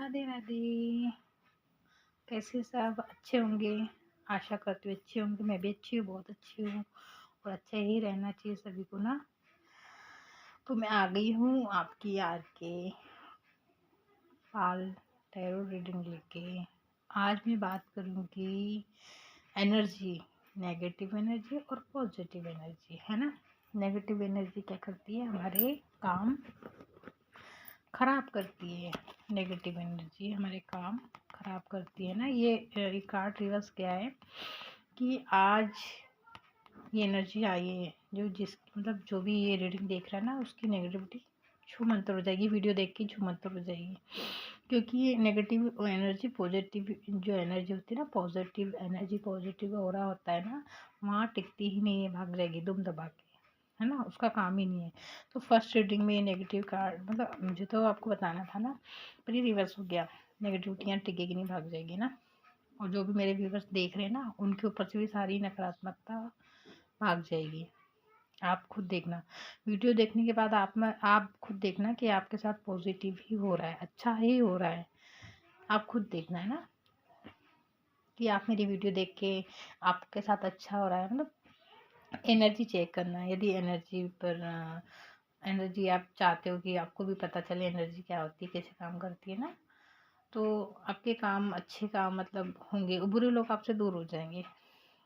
राधे राधे। कैसे सब अच्छे होंगे। आशा करती हूँ अच्छे होंगे। मैं भी अच्छी हूँ, बहुत अच्छी हूँ और अच्छा ही रहना चाहिए सभी को ना। तो मैं आ गई हूँ आपकी यार के फाल टैरो रीडिंग लेके। आज मैं बात करूँगी एनर्जी, नेगेटिव एनर्जी और पॉजिटिव एनर्जी, है ना। नेगेटिव एनर्जी क्या करती है, हमारे काम खराब करती है। नेगेटिव एनर्जी हमारे काम खराब करती है ना। ये कार्ड रिवर्स क्या है कि आज ये एनर्जी आई है जो मतलब जो भी ये रीडिंग देख रहा है ना, उसकी नेगेटिविटी छू मंतर हो जाएगी। वीडियो देख के छू मंतर हो जाएगी, क्योंकि ये नेगेटिव एनर्जी पॉजिटिव जो एनर्जी होती है ना, पॉजिटिव एनर्जी, पॉजिटिव हो रहा होता है ना, वहाँ टिकती ही नहीं है, भाग जाएगी दुम दबा के, है ना। उसका काम ही नहीं है। तो फर्स्ट रीडिंग में ये नेगेटिव कार्ड, मतलब मुझे तो आपको बताना था ना, पर ये रिवर्स हो गया। नेगेटिविटियाँ टिकेगी नहीं, भाग जाएगी ना। और जो भी मेरे व्यूवर्स देख रहे हैं ना, उनके ऊपर से भी सारी नकारात्मकता भाग जाएगी। आप खुद देखना, वीडियो देखने के बाद आप खुद देखना कि आपके साथ पॉजिटिव ही हो रहा है, अच्छा ही हो रहा है। आप खुद देखना है ना कि आप मेरी वीडियो देख के आपके साथ अच्छा हो रहा है। मतलब एनर्जी चेक करना है। यदि एनर्जी आप चाहते हो कि आपको भी पता चले एनर्जी क्या होती है, कैसे काम करती है ना, तो आपके काम अच्छे काम मतलब होंगे। बुरे लोग आपसे दूर हो जाएंगे।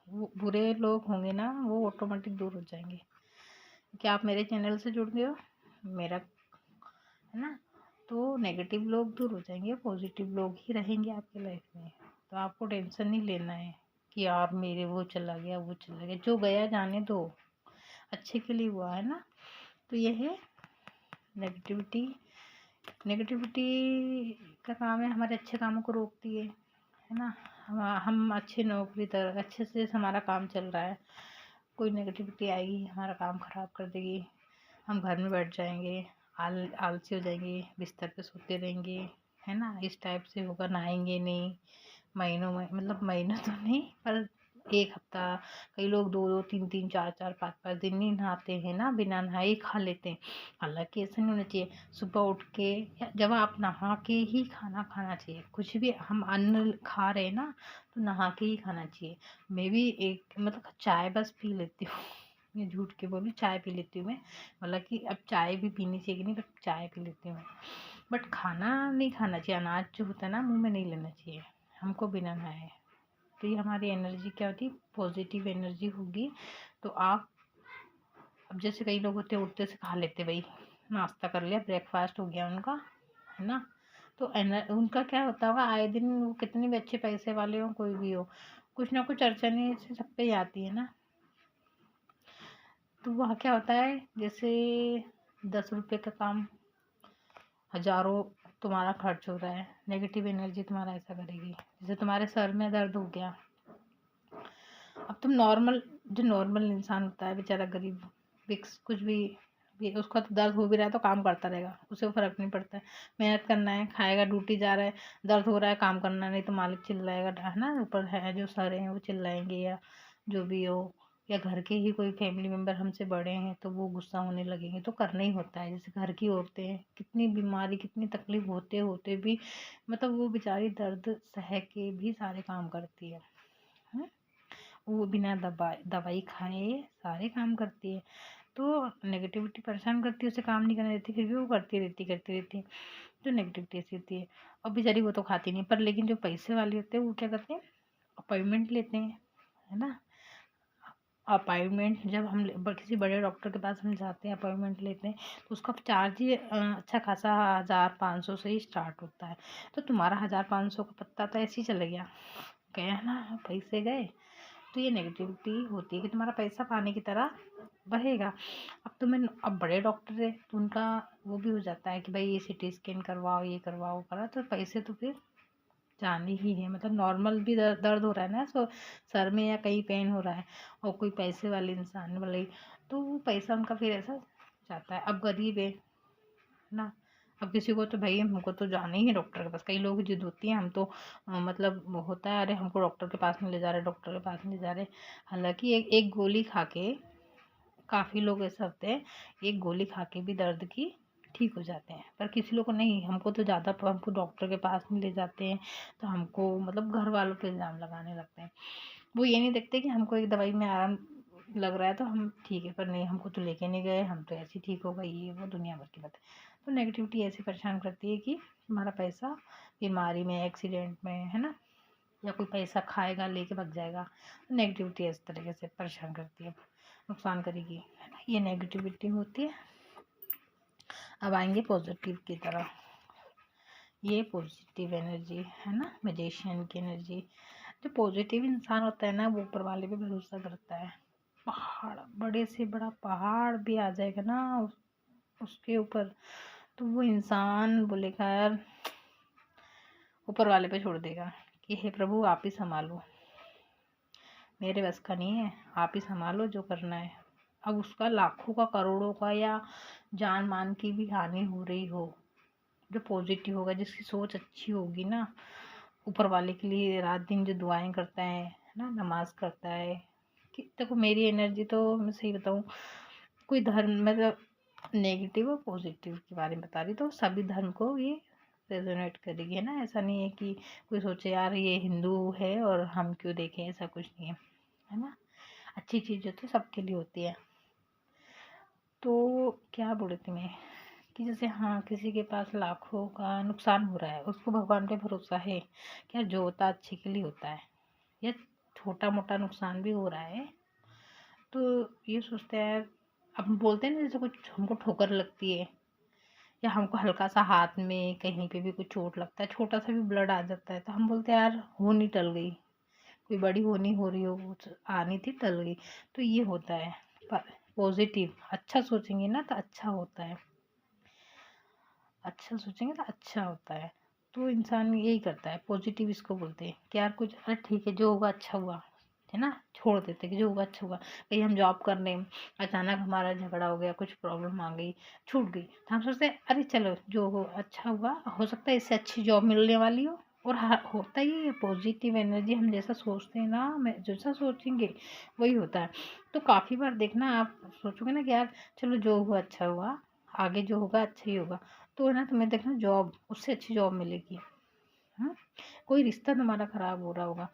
वो बुरे लोग होंगे ना, वो ऑटोमेटिक दूर हो जाएंगे। क्या आप मेरे चैनल से जुड़ गए हो, मेरा, है ना। तो नेगेटिव लोग दूर हो जाएंगे, पॉजिटिव लोग ही रहेंगे आपके लाइफ में। तो आपको टेंशन नहीं लेना है कि यार मेरे वो चला गया, वो चला गया। जो गया जाने दो, अच्छे के लिए हुआ, है ना। तो ये है नेगेटिविटी। नेगेटिविटी का काम है हमारे अच्छे कामों को रोकती है ना। हम अच्छे नौकरी तर अच्छे से हमारा काम चल रहा है, कोई नेगेटिविटी आएगी हमारा काम ख़राब कर देगी। हम घर में बैठ जाएंगे, आलसी हो जाएंगे, बिस्तर पे सोते रहेंगे, है ना। इस टाइप से होगा। नहाएंगे नहीं महीनों में, मतलब महीनों तो नहीं पर एक हफ्ता। कई लोग 2-2 3-3 4-4 5-5 दिन नहीं नहाते हैं ना, बिना नहाए ही खा लेते हैं। हालांकि ऐसा नहीं होना चाहिए। सुबह उठ के या जब आप नहा के ही खाना खाना चाहिए। कुछ भी हम अन्न खा रहे हैं ना, तो नहा के ही खाना चाहिए। मैं भी एक मतलब चाय बस पी लेती हूँ। मैं झूठ के बोलूँ, चाय पी लेती हूँ मैं। मतलब कि अब चाय भी पीनी चाहिए नहीं, बट चाय पी लेती हूँ मैं। बट खाना नहीं खाना चाहिए, अनाज जो होता है ना मुंह में नहीं लेना चाहिए हमको बिना नहाए। तो ये हमारी एनर्जी क्या होती है, पॉजिटिव एनर्जी होगी। तो आप अब जैसे कई लोग होते हैं उठते से खा लेते, भाई नाश्ता कर लिया, ब्रेकफास्ट हो गया उनका, है ना। तो उनका क्या होता होगा, आए दिन वो कितने भी अच्छे पैसे वाले हो, कोई भी हो, कुछ ना कुछ अड़चने से सब पे ही आती है ना। तो वहाँ क्या होता है, जैसे 10 रुपये का काम हजारों तुम्हारा खर्च हो रहा है। नेगेटिव एनर्जी तुम्हारा ऐसा करेगी। जैसे तुम्हारे सर में दर्द हो गया, अब तुम जो नॉर्मल इंसान होता है बेचारा गरीब, विक्स कुछ भी उसका तो दर्द हो भी रहा है तो काम करता रहेगा, उसे फर्क नहीं पड़ता है। मेहनत करना है, खाएगा, ड्यूटी जा रहा है, दर्द हो रहा है, काम करना नहीं तो मालिक चिल्लाएगा, है ना। ऊपर है जो सर हैं वो चिल्लाएंगे, या जो भी हो, या घर के ही कोई फैमिली मेम्बर हमसे बड़े हैं तो वो गुस्सा होने लगेंगे। तो करना ही होता है। जैसे घर की औरतें हैं, कितनी बीमारी कितनी तकलीफ होते होते भी मतलब वो बेचारी दर्द सह के भी सारे काम करती है। वो बिना दवाई खाए सारे काम करती है। तो नेगेटिविटी परेशान करती है, उसे काम नहीं करने देती, फिर भी वो करती रहती है। तो नेगेटिविटी ऐसी होती है। और बेचारी वो तो खाती नहीं, पर लेकिन जो पैसे वाले होते हैं वो क्या करते हैं, अपॉइंटमेंट लेते हैं, है ना। अपॉइंटमेंट जब किसी बड़े डॉक्टर के पास हम जाते हैं, अपॉइंटमेंट लेते हैं, तो उसका चार्ज ही अच्छा खासा 1000-500 से ही स्टार्ट होता है। तो तुम्हारा 1000-500 का पत्ता तो ऐसे ही चले गया ना, पैसे गए। तो ये नेगेटिविटी होती है कि तुम्हारा पैसा पानी की तरह बहेगा। अब बड़े डॉक्टर है तो उनका वो भी हो जाता है कि भाई ये सिटी स्कैन करवाओ, ये करवाओ करा, तो पैसे तो फिर जाने ही है। मतलब नॉर्मल भी दर्द हो रहा है ना, सर में या कहीं पेन हो रहा है, और कोई पैसे वाले इंसान वाले, तो वो पैसा उनका फिर ऐसा जाता है। अब गरीब है ना, अब किसी को तो भाई हमको तो जाना ही है डॉक्टर के पास। कई लोग जिद होती है, हम तो मतलब होता है, अरे हमको डॉक्टर के पास नहीं ले जा रहे, डॉक्टर के पास नहीं जा रहे। हालांकि एक गोली खा के, काफ़ी लोग ऐसे होते हैं, एक गोली खा के भी दर्द की ठीक हो जाते हैं। पर किसी लोग को नहीं, हमको तो ज़्यादा, हमको डॉक्टर के पास नहीं ले जाते हैं तो हमको मतलब घर वालों पे इल्ज़ाम लगाने लगते हैं। वो ये नहीं देखते कि हमको एक दवाई में आराम लग रहा है तो हम ठीक है, पर नहीं, हमको तो लेके नहीं गए, हम तो ऐसे ठीक हो गई, ये वो दुनिया भर की बात है। तो नेगेटिविटी ऐसे परेशान करती है कि हमारा पैसा बीमारी में, एक्सीडेंट में, है ना, या कोई पैसा खाएगा लेके भाग जाएगा। तो नेगेटिविटी इस तरीके से परेशान करती है, नुकसान करेगी, है ना, ये नेगेटिविटी होती है। अब आएंगे पॉजिटिव की तरफ। ये पॉजिटिव एनर्जी है ना, मैजिशियन की एनर्जी। जो पॉजिटिव इंसान होता है ना, वो ऊपर वाले पे भरोसा करता है। पहाड़, बड़े से बड़ा पहाड़ भी आ जाएगा ना उसके ऊपर, तो वो इंसान बोलेगा यार, ऊपर वाले पे छोड़ देगा कि हे प्रभु आप ही संभालो, मेरे बस का नहीं है, आप ही संभालो जो करना है। अब उसका लाखों का, करोड़ों का, या जान मान की भी हानि हो रही हो, जो पॉजिटिव होगा, जिसकी सोच अच्छी होगी ना, ऊपर वाले के लिए रात दिन जो दुआएं करता है ना, नमाज करता है। कि देखो मेरी एनर्जी तो, मैं सही बताऊँ, कोई धर्म मतलब नेगेटिव और पॉजिटिव के बारे में बता रही, तो सभी धर्म को ये रेजोनेट करेगी, है ना। ऐसा नहीं है कि कोई सोचे यार ये हिंदू है और हम क्यों देखें, ऐसा कुछ नहीं है ना। अच्छी चीज़ जो तो सबके लिए होती है। तो क्या बोले थे मैं, कि जैसे हाँ, किसी के पास लाखों का नुकसान हो रहा है, उसको भगवान पे भरोसा है क्या, जो होता अच्छे के लिए होता है, या छोटा मोटा नुकसान भी हो रहा है तो ये सोचते हैं। अब हम बोलते हैं ना, जैसे कुछ हमको ठोकर लगती है, या हमको हल्का सा हाथ में कहीं पे भी कुछ चोट लगता है, छोटा सा भी ब्लड आ जाता है, तो हम बोलते हैं यार होनी टल गई, कोई बड़ी होनी हो रही हो, वो आनी थी, टल गई। तो ये होता है। पर पॉजिटिव, अच्छा सोचेंगे ना तो अच्छा होता है, अच्छा सोचेंगे तो अच्छा होता है। तो इंसान यही करता है, पॉजिटिव इसको बोलते हैं कि यार कुछ, अरे ठीक है, जो होगा अच्छा हुआ, है ना, छोड़ देते कि जो होगा अच्छा हुआ। कहीं हम जॉब कर रहे हैं, अचानक हमारा झगड़ा हो गया, कुछ प्रॉब्लम आ गई, छूट गई, तो हम सोचते हैं अरे चलो जो हो अच्छा हुआ, हो सकता है इससे अच्छी जॉब मिलने वाली हो। और होता ही है, पॉजिटिव एनर्जी, हम जैसा सोचते हैं ना, मैं जैसा सोचेंगे वही होता है। तो काफ़ी बार देखना, आप सोचोगे ना कि यार चलो जो हुआ अच्छा हुआ, आगे जो होगा अच्छा ही होगा, तो है ना, तुम्हें देखना जॉब, उससे अच्छी जॉब मिलेगी। हाँ, कोई रिश्ता तुम्हारा खराब हो रहा होगा,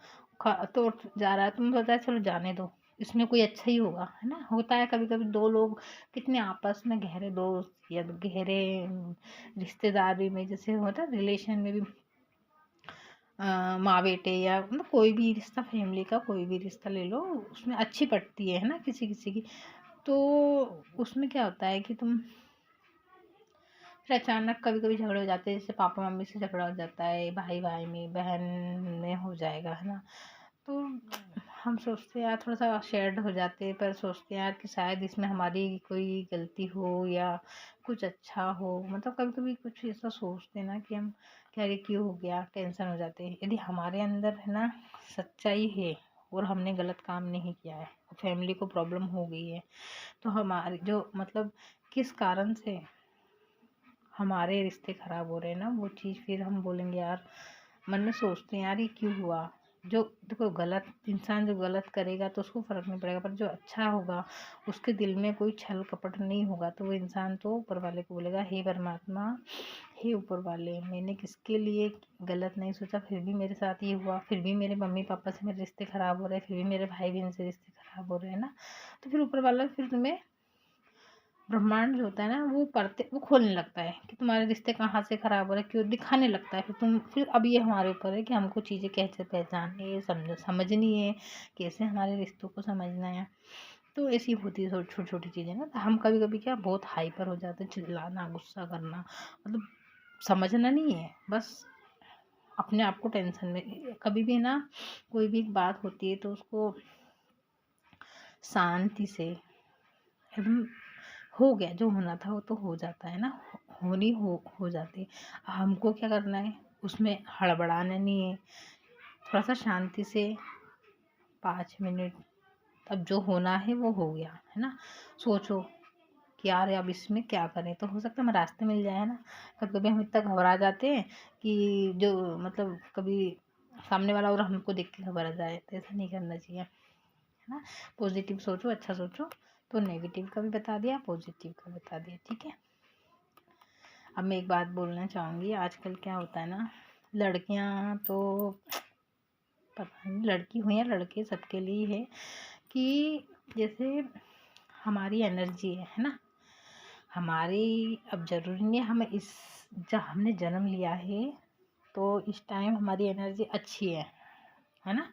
तो जा रहा है, तुम सोचा है चलो जाने दो, इसमें कोई अच्छा ही होगा, है ना। होता है कभी कभी दो लोग कितने आपस में गहरे दोस्त या गहरे रिश्तेदारी में, जैसे होता है रिलेशन में भी, माँ बेटे, या मतलब कोई भी रिश्ता, फैमिली का कोई भी रिश्ता ले लो, उसमें अच्छी पड़ती है ना किसी किसी की। तो उसमें क्या होता है कि तुम फिर अचानक कभी कभी झगड़े हो जाते हैं, जैसे पापा मम्मी से झगड़ा हो जाता है, भाई भाई में, बहन में हो जाएगा, है ना। तो हम सोचते हैं यार, थोड़ा सा शेयर्ड हो जाते हैं, पर सोचते हैं यार कि शायद इसमें हमारी कोई गलती हो या कुछ अच्छा हो, मतलब कभी कभी कुछ ऐसा सोचते हैं ना कि हम क्या, ये क्यों हो गया, टेंशन हो जाते हैं। यदि हमारे अंदर है ना सच्चाई है और हमने गलत काम नहीं किया है, फैमिली को प्रॉब्लम हो गई है, तो हमारी जो मतलब किस कारण से हमारे रिश्ते खराब हो रहे हैं ना, वो चीज़ फिर हम बोलेंगे यार, मन में सोचते हैं यार ये क्यों हुआ। जो देखो गलत इंसान जो गलत करेगा तो उसको फर्क नहीं पड़ेगा, पर जो अच्छा होगा, उसके दिल में कोई छल कपट नहीं होगा, तो वो इंसान तो ऊपर वाले को बोलेगा हे परमात्मा, हे ऊपर वाले, मैंने किसके लिए गलत नहीं सोचा, फिर भी मेरे साथ ये हुआ, फिर भी मेरे मम्मी पापा से मेरे रिश्ते खराब हो रहे हैं, फिर भी मेरे भाई बहन से रिश्ते खराब हो रहे हैं ना। तो फिर ऊपर वाला फिर तुम्हें, ब्रह्मांड जो होता है ना, वो पढ़ते, वो खोलने लगता है कि तुम्हारे रिश्ते कहाँ से खराब हो रहे हैं, क्यों, दिखाने लगता है। फिर अब ये हमारे ऊपर है कि हमको चीज़ें कैसे पहचाननी है, समझनी है, कैसे हमारे रिश्तों को समझना है। तो ऐसी होती है छोटी छोटी चीज़ें ना, तो हम कभी कभी क्या बहुत हाइपर हो जाते हैं, चिल्लाना, गुस्सा करना, मतलब समझना नहीं है, बस अपने आप को टेंशन में। कभी भी ना कोई भी बात होती है तो उसको शांति से, एकदम हो गया, जो होना था वो तो हो जाता है ना, होनी हो जाती है। हमको क्या करना है, उसमें हड़बड़ाना नहीं है, थोड़ा सा शांति से 5 मिनट, अब जो होना है वो हो गया, है ना। सोचो कि यार अब इसमें क्या करें, तो हो सकता है हमें रास्ते मिल जाए, है ना। कभी कभी हम इतना घबरा जाते हैं कि जो मतलब कभी सामने वाला और हमको देख के घबरा जाए, तो ऐसा नहीं करना चाहिए, है ना। पॉजिटिव सोचो, अच्छा सोचो। तो नेगेटिव का भी बता दिया, पॉजिटिव का बता दिया, ठीक है। अब मैं एक बात बोलना चाहूँगी, आजकल क्या होता है ना, लड़कियां तो पता नहीं लड़की हुई या लड़के सबके लिए है कि जैसे हमारी एनर्जी है ना, हमारी अब ज़रूरी नहीं है हमें इस जब हमने जन्म लिया है तो इस टाइम हमारी एनर्जी अच्छी है ना।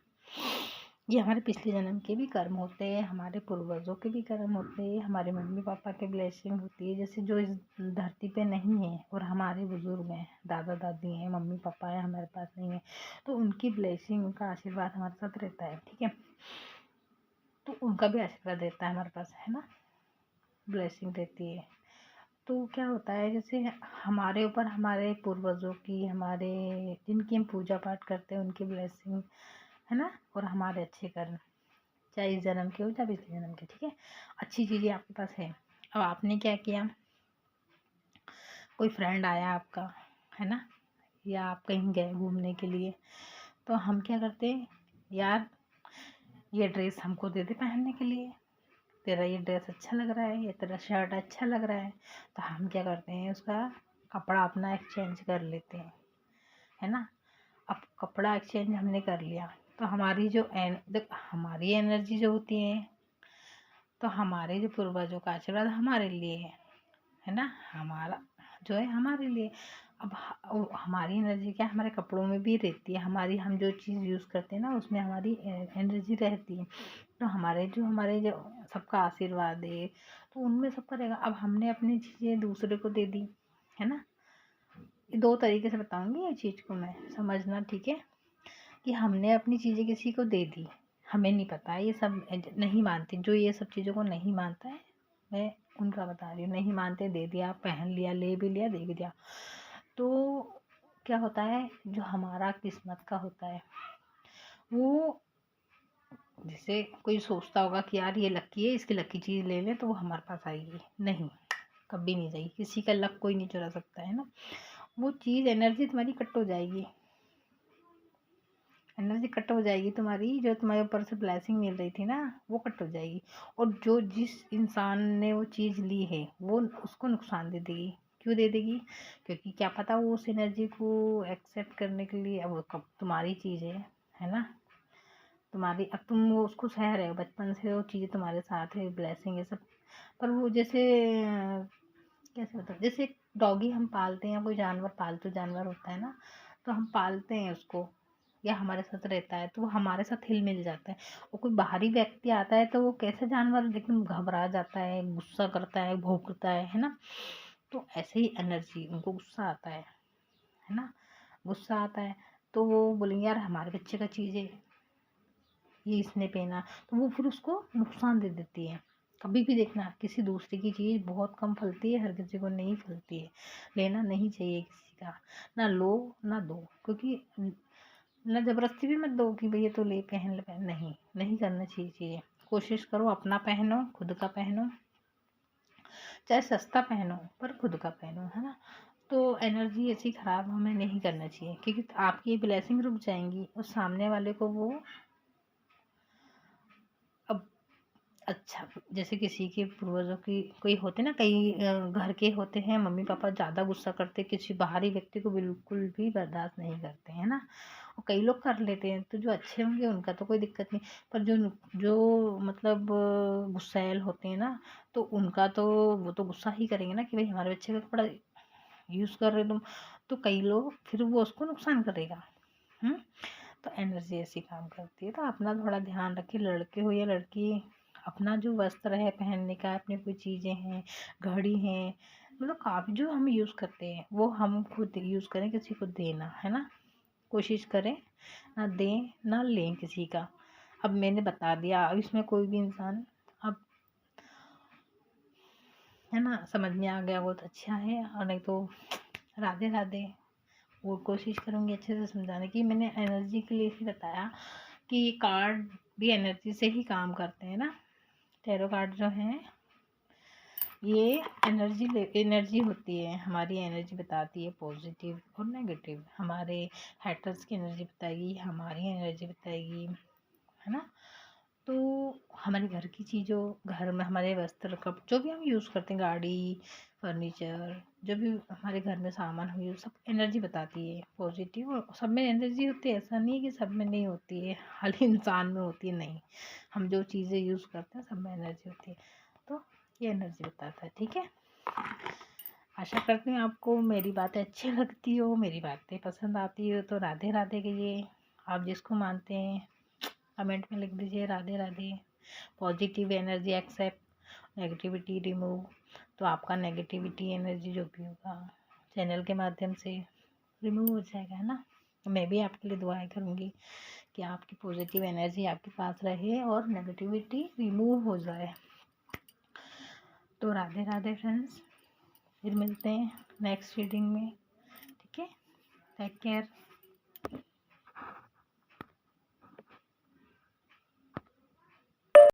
ये हमारे पिछले जन्म के भी कर्म होते हैं, हमारे पूर्वजों के भी कर्म होते हैं, हमारे मम्मी पापा के ब्लेसिंग होती है, जैसे जो इस धरती पे नहीं है और हमारे बुजुर्ग हैं, दादा दादी हैं, मम्मी पापा हैं, हमारे पास नहीं है, तो उनकी ब्लेसिंग, उनका आशीर्वाद हमारे साथ रहता है, ठीक है। तो उनका भी आशीर्वाद रहता है हमारे पास, है ना, ब्लेसिंग रहती है। तो क्या होता है, जैसे हमारे ऊपर हमारे पूर्वजों की, हमारे जिनकी हम पूजा पाठ करते हैं उनकी ब्लेसिंग है ना, और हमारे अच्छे कर्म, चाहे इस जन्म के हो चाहे पिछले जन्म के, ठीक है, अच्छी चीज़ें आपके पास है। अब आपने क्या किया, कोई फ्रेंड आया आपका, है ना, या आप कहीं गए घूमने के लिए, तो हम क्या करते हैं, यार ये ड्रेस हमको दे दे पहनने के लिए, तेरा ये ड्रेस अच्छा लग रहा है, ये तेरा शर्ट अच्छा लग रहा है, तो हम क्या करते हैं, उसका कपड़ा अपना एक्सचेंज कर लेते हैं, है ना। अब कपड़ा एक्सचेंज हमने कर लिया तो हमारी जो हमारी एनर्जी जो होती है, तो हमारे जो पूर्वजों का आशीर्वाद हमारे लिए है ना, हमारा जो है हमारे लिए। अब हमारी एनर्जी क्या हमारे कपड़ों में भी रहती है, हमारी हम जो चीज़ यूज़ करते हैं ना उसमें हमारी एनर्जी रहती है, तो हमारे जो सबका आशीर्वाद है तो उनमें सब करेगा। अब हमने अपनी चीज़ें दूसरे को दे दी, है ना, दो तरीके से बताऊंगी ये चीज़ को मैं, समझना, ठीक है, कि हमने अपनी चीज़ें किसी को दे दी, हमें नहीं पता, ये सब नहीं मानते, जो ये सब चीज़ों को नहीं मानता है, मैं उनका बता रही हूँ, नहीं मानते, दे दिया, पहन लिया, ले भी लिया, दे भी दिया, तो क्या होता है, जो हमारा किस्मत का होता है वो, जैसे कोई सोचता होगा कि यार ये लकी है, इसकी लकी चीज़ ले लें तो वो हमारे पास आएगी, नहीं, कभी नहीं जाएगी, किसी का लक कोई नहीं चुरा सकता, है ना। वो चीज़ एनर्जी तुम्हारी कट हो जाएगी, एनर्जी कट हो जाएगी तुम्हारी, जो तुम्हारे ऊपर से ब्लेसिंग मिल रही थी ना वो कट हो जाएगी, और जो जिस इंसान ने वो चीज़ ली है वो उसको नुकसान दे देगी। क्यों दे देगी, क्योंकि क्या पता वो उस एनर्जी को एक्सेप्ट करने के लिए, अब वो कब तुम्हारी चीज़ है ना, तुम्हारी, अब तुम वो उसको सह रहे हो, बचपन से वो चीज़ तुम्हारे साथ है, ब्लेसिंग है सब, पर वो जैसे कैसे बताओ, जैसे डॉगी हम पालते हैं, कोई जानवर पालतू जानवर होता है ना, तो हम पालते हैं उसको या हमारे साथ रहता है तो वो हमारे साथ हिल मिल जाता है, और कोई बाहरी व्यक्ति आता है तो वो कैसे जानवर लेकिन घबरा जाता है, गुस्सा करता है, भौंकता है ना। तो ऐसे ही एनर्जी, उनको गुस्सा आता है ना, गुस्सा आता है, तो वो बोलेंगे यार हमारे बच्चे का चीज़ है, ये इसने पहना, तो वो फिर उसको नुकसान दे देती है। कभी भी देखना, किसी दूसरे की चीज़ बहुत कम फलती है, हर किसी को नहीं फलती है, लेना नहीं चाहिए किसी का, ना लो ना दो, क्योंकि ना जबरदस्ती भी मत दो कि भैया तो ले पहन ले, पहन, नहीं, नहीं करना चाहिए चीज़ें, कोशिश करो अपना पहनो, खुद का पहनो, चाहे सस्ता पहनो पर खुद का पहनो, है ना। तो एनर्जी ऐसी ख़राब हमें नहीं करना चाहिए, क्योंकि आपकी ब्लेसिंग रुक जाएंगी और सामने वाले को वो, अब अच्छा, जैसे किसी के पूर्वजों की कोई होते ना, कई घर के होते हैं मम्मी पापा ज़्यादा गुस्सा करते, किसी बाहरी व्यक्ति को बिल्कुल भी बर्दाश्त नहीं करते हैं ना, और कई लोग कर लेते हैं, तो जो अच्छे होंगे उनका तो कोई दिक्कत नहीं, पर जो जो मतलब गुस्सैल होते हैं ना, तो उनका तो वो तो गुस्सा ही करेंगे ना कि भाई हमारे बच्चे का कपड़ा यूज़ कर रहे हो तुम, तो कई लोग फिर वो उसको नुकसान करेगा। हम्म, तो एनर्जी ऐसी काम करती है, तो अपना थोड़ा ध्यान रखिए, लड़के हो या लड़की, अपना जो वस्त्र है पहनने का, अपनी कोई चीज़ें हैं, घड़ी हैं, मतलब काफ़ी जो हम यूज़ करते हैं वो हम खुद यूज़ करें, किसी को देना, है ना, कोशिश करें ना दें ना लें किसी का। अब मैंने बता दिया, अब इसमें कोई भी इंसान, अब है ना, समझ में आ गया वो तो अच्छा है, और नहीं तो राधे राधे। वो कोशिश करूँगी अच्छे से समझाने की, मैंने एनर्जी के लिए ही बताया कि कार्ड भी एनर्जी से ही काम करते हैं ना, टैरो कार्ड जो हैं ये एनर्जी होती है, हमारी एनर्जी बताती है पॉजिटिव और नेगेटिव, हमारे हैटर्स की एनर्जी बताएगी, हमारी एनर्जी बताएगी, है ना। तो हमारे घर की चीज़ों, घर में हमारे वस्त्र कप जो भी हम यूज़ करते हैं, गाड़ी, फर्नीचर, जो भी हमारे घर में सामान हुई वो सब एनर्जी बताती है पॉजिटिव, और सब में एनर्जी होती है, ऐसा नहीं है कि सब में नहीं होती है, खाली इंसान में होती है, नहीं, हम जो चीज़ें यूज़ करते हैं सब में एनर्जी होती है। तो ये एनर्जी बताता है, ठीक है। आशा करती हूँ आपको मेरी बातें अच्छी लगती हो, मेरी बातें पसंद आती हो, तो राधे राधे कहिए। आप जिसको मानते हैं कमेंट में लिख दीजिए Radhe Radhe. Positive energy accept, negativity remove. तो आपका नेगेटिविटी एनर्जी जो भी होगा चैनल के माध्यम से रिमूव हो जाएगा, है ना। मैं भी आपके लिए दुआएं करूँगी कि आपकी पॉजिटिव एनर्जी आपके पास रहे और नेगेटिविटी रिमूव हो जाए। तो राधे राधे फ्रेंड्स, फिर मिलते हैं नेक्स्ट रीडिंग में, ठीक है। Take care.